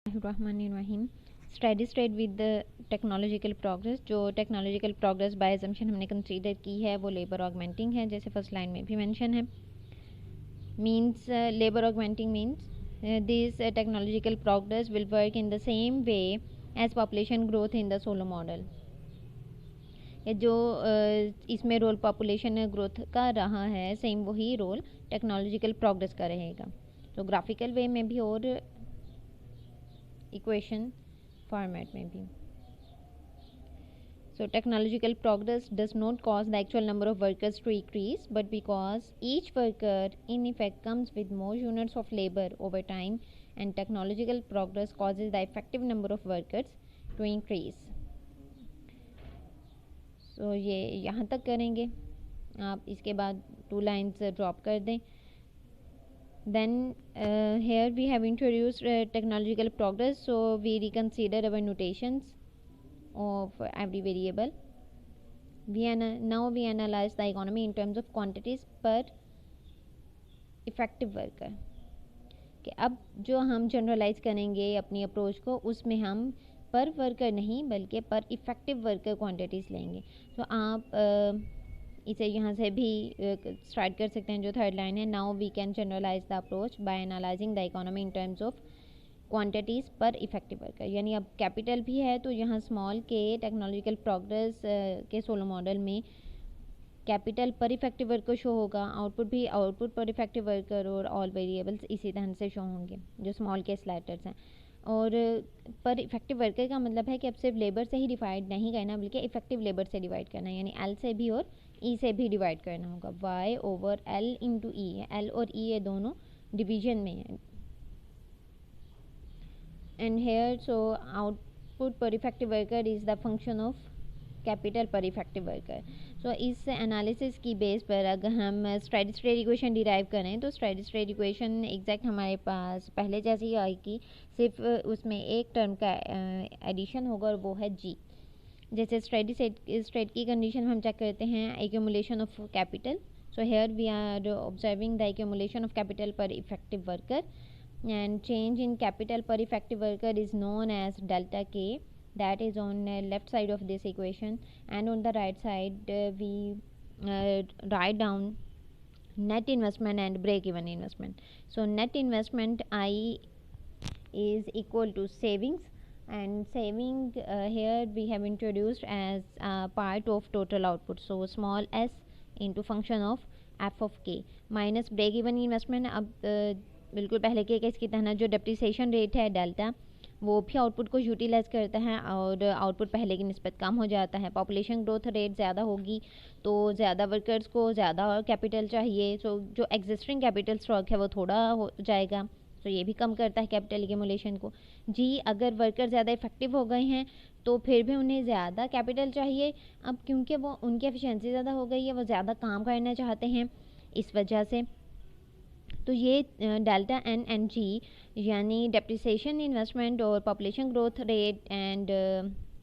Bismillahirrahmanirrahim. Steady state with the technological progress. जो technological progress bye assumption हमने consider की है वो लेबर ऑगमेंटिंग है, जैसे फर्स्ट लाइन में भी मेंशन है. Means labour augmenting means this technological progress will work in the same way as population growth in the Solow model. जो इसमें रोल पॉपुलेशन ग्रोथ का रहा है, सेम वही रोल टेक्नोलॉजिकल प्रोग्रेस का रहेगा. तो ग्राफिकल वे में भी और इक्वेशन फॉर्मेट में भी. So technological progress does not cause the actual number of workers to increase, but because each worker in effect comes with more units of labor over time, and technological progress causes the effective number of workers to increase. So ये यहाँ तक करेंगे आप, इसके बाद 2 lines drop कर दें. Then here we have introduced technological progress, so we reconsider our notations of every variable. Now we analyze the economy in terms of quantities per effective worker. कि अब जो हम जनरलाइज करेंगे अपनी अप्रोच को, उसमें हम पर वर्कर नहीं बल्कि पर इफ़ेक्टिव वर्कर क्वांटिटीज़ लेंगे. तो आप इसे यहाँ से भी स्टार्ट कर सकते हैं. जो थर्ड लाइन है, now we can generalise the approach by analysing the economy in terms of quantities per effective worker. यानी अब कैपिटल भी है तो यहाँ स्मॉल के टेक्नोलॉजिकल प्रोग्रेस के सोलो मॉडल में capital per effective worker show होगा, आउटपुट भी आउटपुट पर इफ़ेक्टिव वर्कर, और ऑल वेरिएबल्स इसी तरह से शो होंगे जो स्मॉल के स्लैटर्स हैं. और पर इफ़ेक्टिव वर्कर का मतलब है कि अब सिर्फ लेबर से ही डिवाइड नहीं करना बल्कि इफ़ेक्टिव लेबर से डिवाइड करना है. यानी एल से भी और ई से भी डिवाइड करना होगा. वाई ओवर एल इंटू ई है. एल और ई ये दोनों डिवीजन में है. And here so output per effective worker is the function of capital per effective worker. So इस एनालिसिस की बेस पर अगर हम स्टेडी स्टेट इक्वेशन डिराइव करें तो स्टेडी स्टेट इक्वेशन एग्जैक्ट हमारे पास पहले जैसी आएगी, सिर्फ उसमें एक टर्म का एडिशन होगा और वो है जी. जैसे स्टेडी स्टेट की कंडीशन हम चेक करते हैं accumulation of capital. So here we are observing the accumulation of capital per effective worker, and change in capital per effective worker is known as delta K. That is on left side of this equation, and on the right side we write down net investment and break even investment. So net investment I is equal to savings, and saving here we have introduced as part of total output. So small s into function of f of k minus break even investment. अब बिल्कुल पहले के case की तरह जो depreciation rate है delta, वो भी आउटपुट को यूटिलाइज करता है और आउटपुट पहले की निस्बत कम हो जाता है. पॉपुलेशन ग्रोथ रेट ज़्यादा होगी तो ज़्यादा वर्कर्स को ज़्यादा कैपिटल चाहिए, सो जो एग्जिस्टिंग कैपिटल स्टॉक है वो थोड़ा हो जाएगा. तो ये भी कम करता है कैपिटल एक्यूमुलेशन को. जी, अगर वर्कर ज़्यादा इफेक्टिव हो गए हैं तो फिर भी उन्हें ज़्यादा कैपिटल चाहिए. अब क्योंकि वो उनकी एफिशिएंसी ज़्यादा हो गई है, वो ज़्यादा काम करना चाहते हैं, इस वजह से. तो ये डेल्टा एन एन जी यानी डेप्रिसिएशन इन्वेस्टमेंट और population growth rate and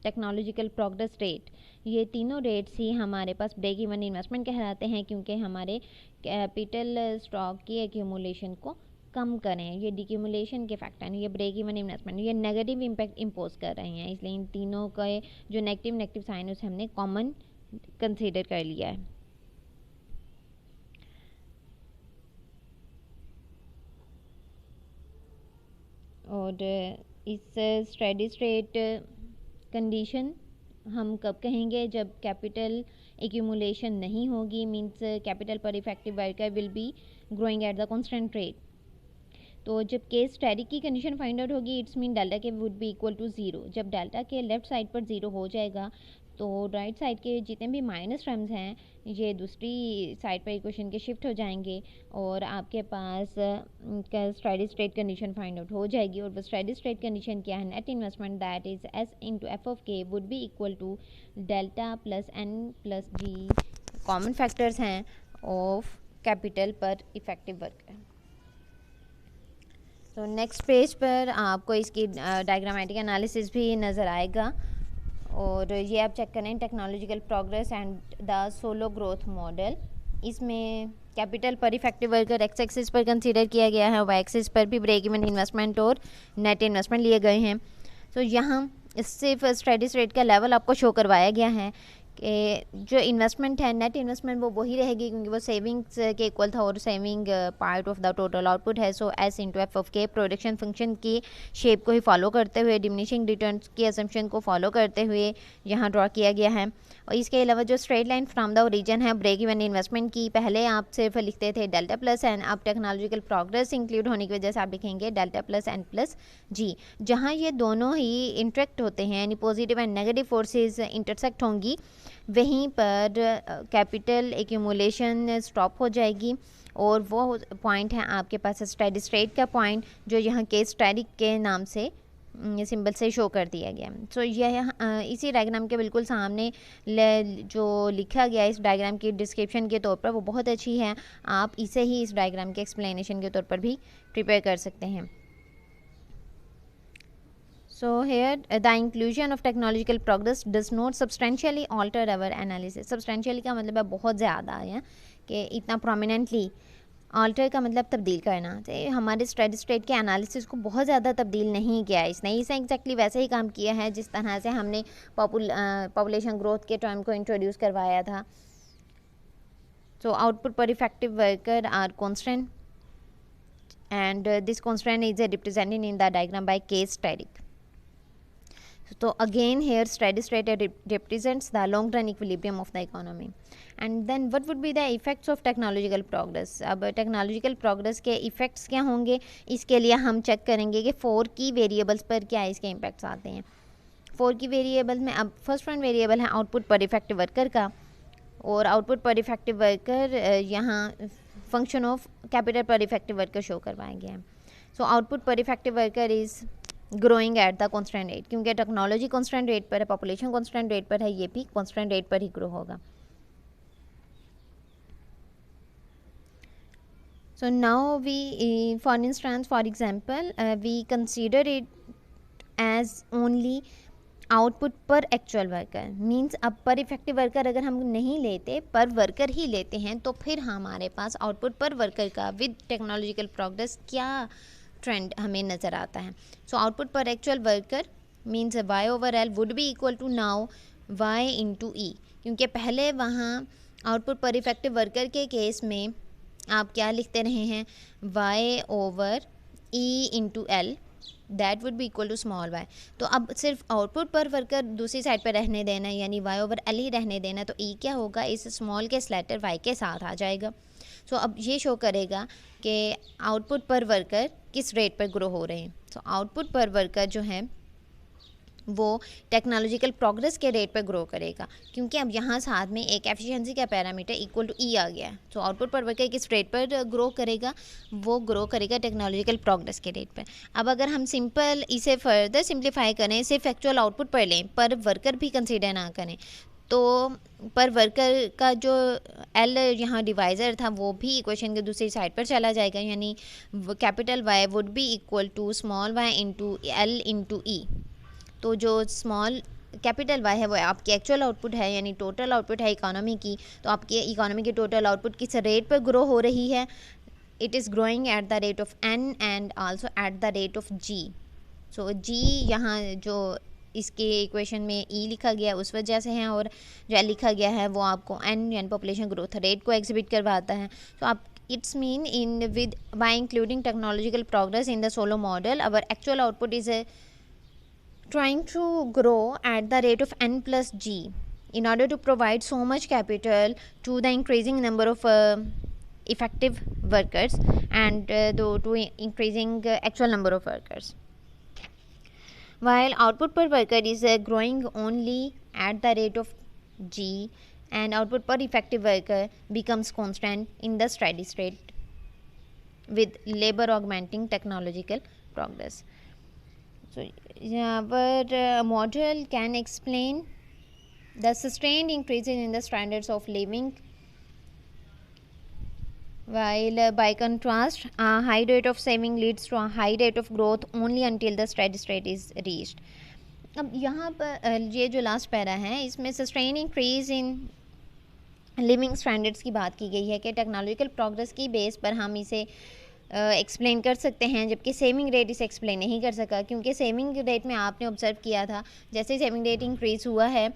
technological progress rate, ये तीनों रेट्स ही हमारे पास ब्रेक इवन इन्वेस्टमेंट कहलाते हैं, क्योंकि हमारे कैपिटल स्टॉक की एक्यूमुलेशन को कम करें. ये डिक्यूमुलेशन के फैक्टर हैं. ये ब्रेक इवन इन्वेस्टमेंट ये नेगेटिव इम्पैक्ट इम्पोज कर रहे हैं, इसलिए इन तीनों का जो नेगेटिव साइन उसे हमने कॉमन कंसीडर कर लिया है. और इस स्टेडी स्टेट कंडीशन हम कब कहेंगे? जब कैपिटल एक्यूमुलेशन नहीं होगी, means capital per effective worker will be growing at the constant rate. तो जब केस स्टडी की कंडीशन फाइंड आउट होगी, इट्स मीन डेल्टा के वुड बी इक्वल टू 0. जब डेल्टा के लेफ्ट साइड पर 0 हो जाएगा तो राइट साइड के जितने भी माइनस टर्म्स हैं ये दूसरी साइड पर इक्वेशन के शिफ्ट हो जाएंगे और आपके पास steady state condition find out हो जाएगी. और वो स्टेडी स्टेट कंडीशन क्या है? Net investment that is S into F of K would be equal to delta plus N plus G, common factors हैं of capital per effective worker. तो next page पर आपको इसकी डायग्रामेटिक एनालिसिस भी नज़र आएगा. और ये आप चेक करें technological progress and the solo growth model. इसमें capital per effective worker x axis पर कंसीडर किया गया है, वाई एक्सिस पर भी ब्रेक इवन इन्वेस्टमेंट और नेट इन्वेस्टमेंट लिए गए हैं। तो यहाँ सिर्फ स्टेडी स्टेट का लेवल आपको शो करवाया गया है कि जो इन्वेस्टमेंट है, नेट इन्वेस्टमेंट वो वही रहेगी क्योंकि वो सेविंग्स के इक्वल था और saving part of the total output है। सो एस इंटू एफ ऑफ के प्रोडक्शन फंक्शन की शेप को ही फॉलो करते हुए, डिमिनिशिंग रिटर्न्स की असम्पशन को फॉलो करते हुए यहाँ ड्रॉ किया गया है। और इसके अलावा जो straight line from the origin है ब्रेक इवन इन्वेस्टमेंट की, पहले आप सिर्फ लिखते थे डेल्टा प्लस एन, अब टेक्नोलॉजिकल प्रोग्रेस इंक्लूड होने की वजह से आप लिखेंगे डेल्टा प्लस एन प्लस जी। जहाँ ये दोनों ही इंटरेक्ट होते हैं यानी positive and negative forces intersect होंगी, वहीं पर कैपिटल एक्यूमुलेशन स्टॉप हो जाएगी। और वो पॉइंट है आपके पास स्टेडी स्टेट का पॉइंट, जो यहाँ केस स्टडी के नाम से सिंबल से शो कर दिया गया। सो यह इसी डायग्राम के बिल्कुल सामने जो लिखा गया इस डायग्राम की डिस्क्रिप्शन के तौर पर वो बहुत अच्छी है, आप इसे ही इस डायग्राम के एक्सप्लेनेशन के तौर पर भी प्रिपेयर कर सकते हैं। So here the inclusion of technological progress does not substantially alter our analysis. Substantially का मतलब है बहुत ज़्यादा है कि इतना prominently, alter का मतलब तब्दील करना, तो हमारे स्टेडी स्टेट के एनालिसिस को बहुत ज़्यादा तब्दील नहीं किया है इसने। इसे एग्जैक्टली वैसे ही काम किया है जिस तरह से हमने पॉपुलेशन ग्रोथ के टर्म को इंट्रोड्यूस करवाया था। So output per effective worker are constant and this constant is represented in the diagram by case study. So again here steady state represents the long run equilibrium of the economy. And then what would be the effects of technological progress? अब technological progress के effects क्या होंगे, इसके लिए हम check करेंगे कि 4 की वेरिएबल्स पर क्या इसके impacts आते हैं। 4 की वेरिएबल्स में अब फर्स्ट वन वेरिएबल है आउटपुट पर इफेक्टिव वर्कर का, और आउटपुट पर इफेक्टिव वर्कर यहाँ function of capital per effective worker show करवाया गया है। So output per effective worker is growing at the constant rate, क्योंकि टेक्नोलॉजी कॉन्स्टेंट रेट पर है, पॉपुलेशन कॉन्स्टेंट रेट पर है, ये भी कॉन्स्टेंट रेट पर ही ग्रो होगा। So now we for instance for example we consider it as only output per actual worker, means अब पर इफेक्टिव वर्कर अगर हम नहीं लेते, पर वर्कर ही लेते हैं, तो फिर हमारे पास आउटपुट पर वर्कर का विद टेक्नोलॉजिकल प्रोग्रेस क्या ट्रेंड हमें नज़र आता है। So output per actual worker means Y over L would be equal to now Y into E, क्योंकि पहले वहाँ आउटपुट पर इफेक्टिव वर्कर के केस में आप क्या लिखते रहे हैं, Y over E into L, that would be equal to small Y. तो अब सिर्फ आउटपुट पर वर्कर दूसरी साइड पर रहने देना है, यानी वाई ओवर एल ही रहने देना, तो ई क्या होगा, इस स्मॉल के स्लेटर वाई के साथ आ जाएगा। सो अब ये शो करेगा कि आउटपुट पर वर्कर किस रेट पर ग्रो हो रहे हैं। सो आउटपुट पर वर्कर जो है वो टेक्नोलॉजिकल प्रोग्रेस के रेट पर ग्रो करेगा, क्योंकि अब यहाँ साथ में एक एफिशिएंसी का पैरामीटर इक्वल टू ई आ गया है। सो आउटपुट पर वर्कर किस रेट पर ग्रो करेगा, वो ग्रो करेगा टेक्नोलॉजिकल प्रोग्रेस के रेट पर। अब अगर हम सिंपल इसे फर्दर सिंप्लीफाई करें, सिर्फ एक्चुअल आउटपुट पर लें, पर वर्कर भी कंसीडर ना करें, तो पर वर्कर का जो एल यहाँ डिवाइज़र था वो भी इक्वेशन के दूसरी साइड पर चला जाएगा, यानी capital Y would be equal to small Y into L into E. तो जो स्मॉल कैपिटल वाई है वो आपकी एक्चुअल आउटपुट है, यानी टोटल आउटपुट है इकोनॉमी की। तो आपकी इकोनॉमी की टोटल आउटपुट किस रेट पर ग्रो हो रही है, it is growing at the rate of N and also at the rate of G. So G यहाँ जो इसके इक्वेशन में ई लिखा गया है उस वजह से है, और जो एल लिखा गया है वो आपको एन यानी पॉपुलेशन ग्रोथ रेट को एग्जिबिट करवाता है। तो आप it's mean in with by including technological progress in the Solow model our actual output is trying to grow at the rate of n plus g in order to provide so much capital to the increasing number of effective workers and to increasing actual number of workers, while output per worker is growing only at the rate of g and output per effective worker becomes constant in the steady state with labor augmenting technological progress. So our model can explain the sustained increases in the standards of living, while by contrast a high rate of saving leads to a high rate of growth only until the steady state is reached. अब यहाँ पर ये जो last para है इसमें sustain increase in living standards की बात की गई है कि टेक्नोलॉजिकल प्रोग्रेस की बेस पर हम इसे एक्सप्लेन कर सकते हैं, जबकि सेविंग रेट इसे एक्सप्लेन नहीं कर सका, क्योंकि सेविंग रेट में आपने ऑब्जर्व किया था जैसे सेविंग रेट इंक्रीज़ हुआ है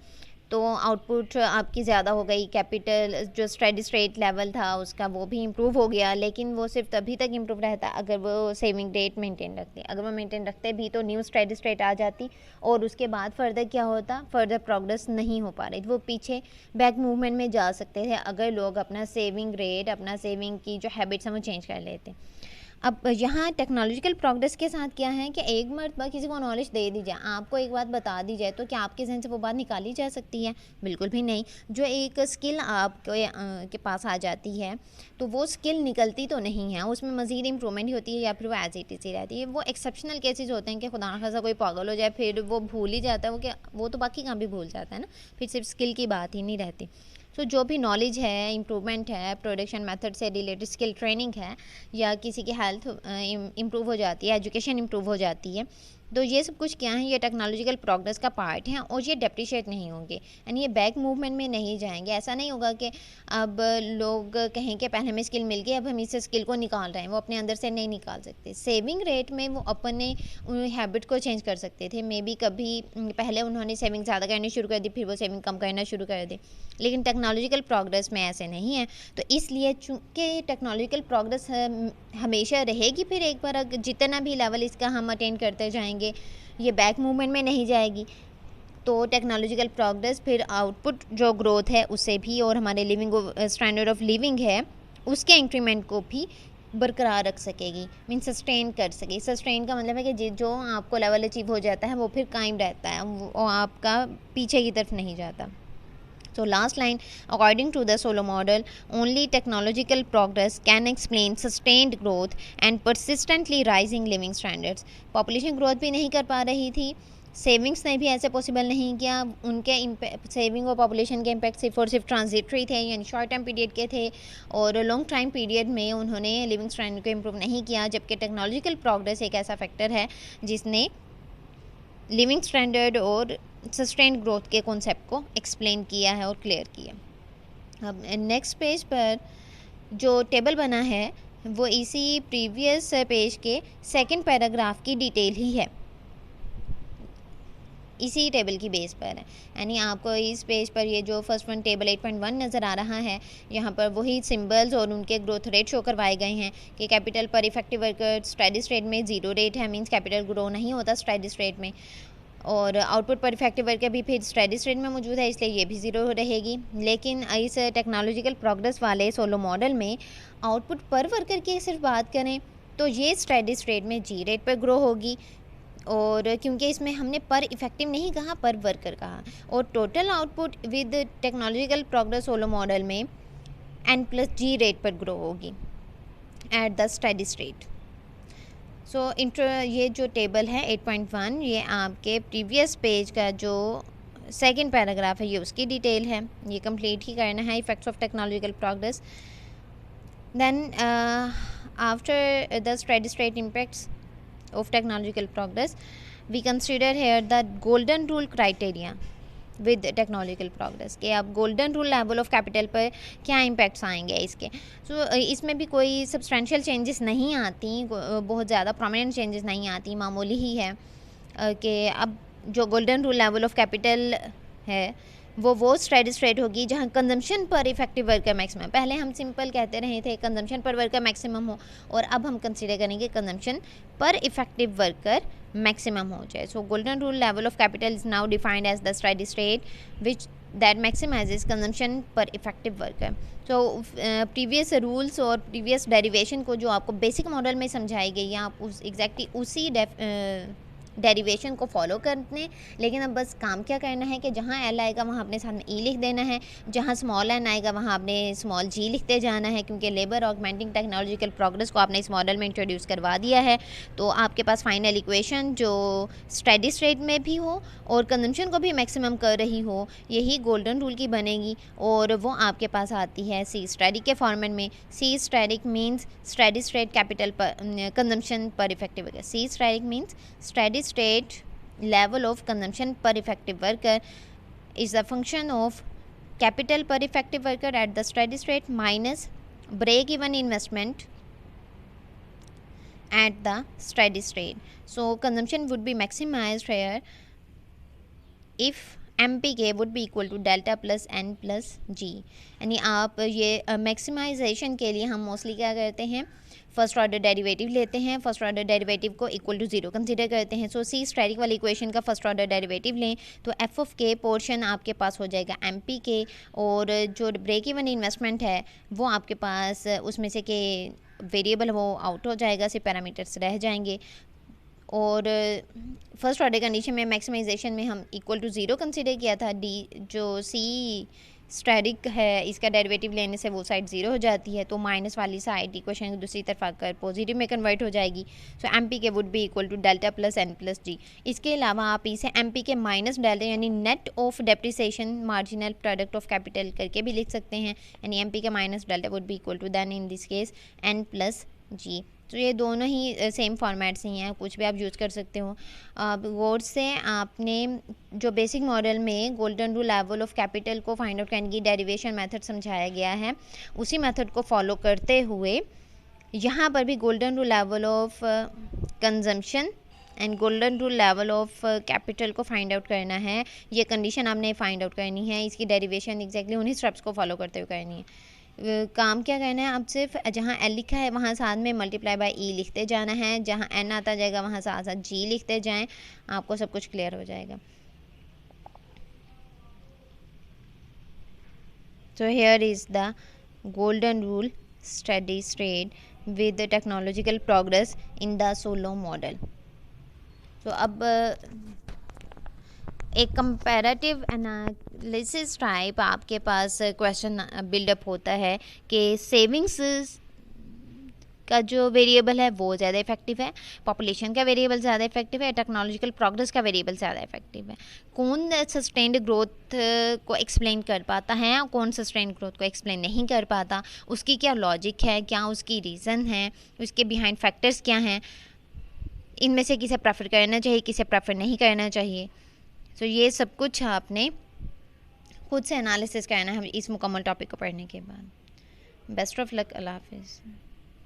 तो आउटपुट आपकी ज़्यादा हो गई, कैपिटल जो स्टेडी स्टेट लेवल था उसका वो भी इम्प्रूव हो गया, लेकिन वो सिर्फ तभी तक इम्प्रूव रहता अगर वो सेविंग रेट मेंटेन रखते। अगर वो मेंटेन रखते भी तो न्यू स्टेडी स्टेट आ जाती और उसके बाद फर्दर क्या होता, फर्दर प्रोग्रेस नहीं हो पा रही, वो पीछे बैक मूवमेंट में जा सकते थे अगर लोग अपना सेविंग रेट, अपना सेविंग की जो हैबिट्स हैं वो चेंज कर लेते। अब यहाँ टेक्नोलॉजिकल प्रोग्रेस के साथ क्या है कि एक मरतबा किसी को नॉलेज दे दी जाए, आपको एक बात बता दी जाए, तो क्या आपके जहन से वो बात निकाली जा सकती है? बिल्कुल भी नहीं। जो एक स्किल आपके के पास आ जाती है तो वो स्किल निकलती तो नहीं है, उसमें मज़ीद इम्प्रूवमेंट ही होती है या फिर वो एज इट इज़ ही रहती है। वो एक्सेप्शनल केसेस होते हैं कि खुदा न खासा कोई पागल हो जाए फिर वो भूल ही जाता है, वो तो बाकी काम भी भूल जाता है ना, फिर सिर्फ स्किल की बात ही नहीं रहती। सो जो भी नॉलेज है, इम्प्रूवमेंट है, प्रोडक्शन मेथड से रिलेटेड स्किल ट्रेनिंग है, या किसी की हेल्थ इम्प्रूव हो जाती है, एजुकेशन इम्प्रूव हो जाती है, तो ये सब कुछ क्या है, ये टेक्नोलॉजिकल प्रोग्रेस का पार्ट है और ये डेप्रिशिएट नहीं होंगे एंड ये बैक मूवमेंट में नहीं जाएंगे। ऐसा नहीं होगा कि अब लोग कहें कि पहले हमें स्किल मिल गई, अब हम इस स्किल को निकाल रहे हैं, वो अपने अंदर से नहीं निकाल सकते। सेविंग रेट में वो अपने हैबिट को चेंज कर सकते थे, मे बी कभी पहले उन्होंने सेविंग ज़्यादा करनी शुरू कर दी, फिर वो सेविंग कम करना शुरू कर दी, लेकिन टेक्नोलॉजिकल प्रोग्रेस में ऐसे नहीं है। तो इसलिए चूँकि टेक्नोलॉजिकल प्रोग्रेस हमेशा रहेगी, फिर एक बार जितना भी लेवल इसका हम अटेंड करते जाएंगे ये बैक मूवमेंट में नहीं जाएगी, तो टेक्नोलॉजिकल प्रोग्रेस फिर आउटपुट जो ग्रोथ है उसे भी और हमारे लिविंग स्टैंडर्ड ऑफ लिविंग है उसके इंक्रीमेंट को भी बरकरार रख सकेगी, मीन सस्टेन कर सकेगी। सस्टेन का मतलब है कि जो आपको लेवल अचीव हो जाता है वो फिर कायम रहता है, वो आपका पीछे की तरफ नहीं जाता। So last line, according to the Solow model, only technological progress can explain sustained growth and persistently rising living standards. Population growth भी नहीं कर पा रही थी, सेविंग्स ने भी ऐसे पॉसिबल नहीं किया, उनके सेविंग और पॉपुलेशन के इम्पैक्ट सिर्फ और सिर्फ ट्रांजिटरी थे, यानी शॉर्ट टाइम पीरियड के थे, और लॉन्ग टाइम पीरियड में उन्होंने लिविंग स्टैंडर्ड को इम्प्रूव नहीं किया। जबकि टेक्नोलॉजिकल प्रोग्रेस एक ऐसा फैक्टर है जिसने लिविंग स्टैंडर्ड और सस्टेन्ड ग्रोथ के कॉन्सेप्ट को एक्सप्लेन किया है और क्लियर किया। अब नेक्स्ट पेज पर जो टेबल बना है वो इसी प्रीवियस पेज के सेकंड पैराग्राफ की डिटेल ही है, इसी टेबल की बेस पर है। यानी आपको इस पेज पर ये जो फर्स्ट वन टेबल 8.1 नज़र आ रहा है, यहाँ पर वही सिंबल्स और उनके ग्रोथ रेट शो करवाए गए हैं कि capital per effective worker steady state में 0 रेट है, मींस कैपिटल ग्रो नहीं होता स्टेडी स्टेट में, और आउटपुट पर इफेक्टिव वर्कर भी फिर स्टेडी स्टेट में मौजूद है, इसलिए ये भी 0 रहेगी। लेकिन इस टेक्नोलॉजिकल प्रोग्रेस वाले सोलो मॉडल में आउटपुट पर वर्कर की सिर्फ बात करें तो ये स्टेडी स्टेट में जी रेट पर ग्रो होगी, और क्योंकि इसमें हमने पर इफेक्टिव नहीं कहा, पर वर्कर कहा, और total output with technological progress solo model में n+g रेट पर ग्रो होगी एट द स्टेडी स्टेट। सो ये जो टेबल है 8.1 ये आपके प्रीवियस पेज का जो सेकंड पैराग्राफ है ये उसकी डिटेल है, ये कंप्लीट ही करना है, effects of technological progress. Then after the steady state impacts of technological progress, we consider here the golden rule criteria with technological progress कि अब golden rule level of capital पर क्या impacts आएंगे इसके। इसमें भी कोई substantial changes नहीं आती, बहुत ज़्यादा prominent changes नहीं आती, मामूली ही है कि अब जो golden rule level of capital है वो स्टेडी स्टेट होगी जहाँ consumption per effective worker maximum, पहले हम सिंपल कहते रहे थे कंजम्पशन पर वर्कर मैक्सिमम हो, और अब हम कंसीडर करेंगे consumption per effective worker maximum हो जाए। So golden rule level of capital is now defined as the steady state which that maximizes consumption per effective worker. So previous rules और previous derivation को जो आपको basic model में समझाई गई है, आप उस एग्जैक्टली उसी डेरिवेशन को फॉलो करते हैं, लेकिन अब बस काम क्या करना है कि जहाँ एल आएगा वहाँ अपने साथ में ई लिख देना है, जहाँ स्मॉल एन आएगा वहाँ आपने स्मॉल जी लिखते जाना है, क्योंकि लेबर ऑगमेंटिंग टेक्नोलॉजिकल प्रोग्रेस को आपने इस मॉडल में इंट्रोड्यूस करवा दिया है। तो आपके पास फाइनल इक्वेशन जो स्टेडी स्टेट में भी हो और कंजम्पशन को भी मैक्सिमम कर रही हो, यही गोल्डन रूल की बनेगी, और वो आपके पास आती है सी स्टेटिक के फॉर्मेट में। C static means steady state capital per consumption per effective worker, C static means steady state level of consumption per effective worker is the function of capital per effective worker at the steady state minus break even investment at the steady state. So consumption would be maximized here if MPK would be equal to delta plus N plus G. यानी आप ये maximisation के लिए हम mostly क्या करते हैं, first order derivative लेते हैं, फर्स्ट ऑर्डर डेरिवेटिव को इक्वल टू जीरो कंसीडर करते हैं. सो सी स्टैटिक वाली इक्वेशन का फर्स्ट ऑर्डर डेरिवेटिव लें तो एफ ऑफ के पोर्शन आपके पास हो जाएगा एम पी के, और जो ब्रेक इवन इन्वेस्टमेंट है वो आपके पास उसमें से के वेरिएबल वो आउट हो जाएगा, सिर्फ पैरामीटर्स रह जाएंगे. और फर्स्ट ऑर्डर कंडीशन में मैक्सिमाइजेशन में हम इक्वल टू ज़ीरो कंसीडर किया था. डी जो सी स्टैटिक है इसका डेरिवेटिव लेने से वो साइड ज़ीरो हो जाती है, तो माइनस वाली साइड इक्वेशन की दूसरी तरफ आकर पॉजिटिव में कन्वर्ट हो जाएगी. So M P K would be equal to delta plus N plus G. इसके अलावा आप इसे M P K minus delta यानी net of depreciation marginal product of capital करके भी लिख सकते हैं. यानी M P K minus delta would be equal to then in this case N plus G. तो ये दोनों ही सेम फॉर्मेट्स ही हैं, कुछ भी आप यूज़ कर सकते हो. वर्ड से आपने जो बेसिक मॉडल में golden rule level of capital को फाइंड आउट करने की डेरिवेशन मेथड समझाया गया है, उसी मेथड को फॉलो करते हुए यहाँ पर भी golden rule level of consumption and golden rule level of capital को फाइंड आउट करना है. ये कंडीशन आपने फाइंड आउट करनी है, इसकी डेरिवेशन एग्जैक्टली उन्हीं स्टेप्स को फॉलो करते हुए करनी है. काम क्या करना है, आप सिर्फ जहाँ एल लिखा है वहाँ साथ में मल्टीप्लाई बाय ई लिखते जाना है, जहाँ एन आता जाएगा वहाँ साथ साथ जी लिखते जाएं, आपको सब कुछ क्लियर हो जाएगा. So here is the golden rule steady state with the technological progress in the Solow model. So अब एक कंपैरेटिव एनालिसिस टाइप आपके पास क्वेश्चन बिल्डअप होता है कि सेविंग्स का जो वेरिएबल है वो ज़्यादा इफेक्टिव है, पॉपुलेशन का वेरिएबल ज़्यादा इफेक्टिव है, टेक्नोलॉजिकल प्रोग्रेस का वेरिएबल ज़्यादा इफेक्टिव है. कौन सस्टेन्ड ग्रोथ को एक्सप्लेन कर पाता है और कौन सस्टेन्ड ग्रोथ को एक्सप्लेन नहीं कर पाता, उसकी क्या लॉजिक है, क्या उसकी रीज़न है, उसके बिहाइंड फैक्टर्स क्या हैं, इनमें से किसे प्रेफर करना चाहिए, किसे प्रेफर नहीं करना चाहिए. तो ये सब कुछ आपने खुद से एनालिसिस करना है इस मुकम्मल टॉपिक को पढ़ने के बाद. Best of luck. अल्लाह हाफिज़.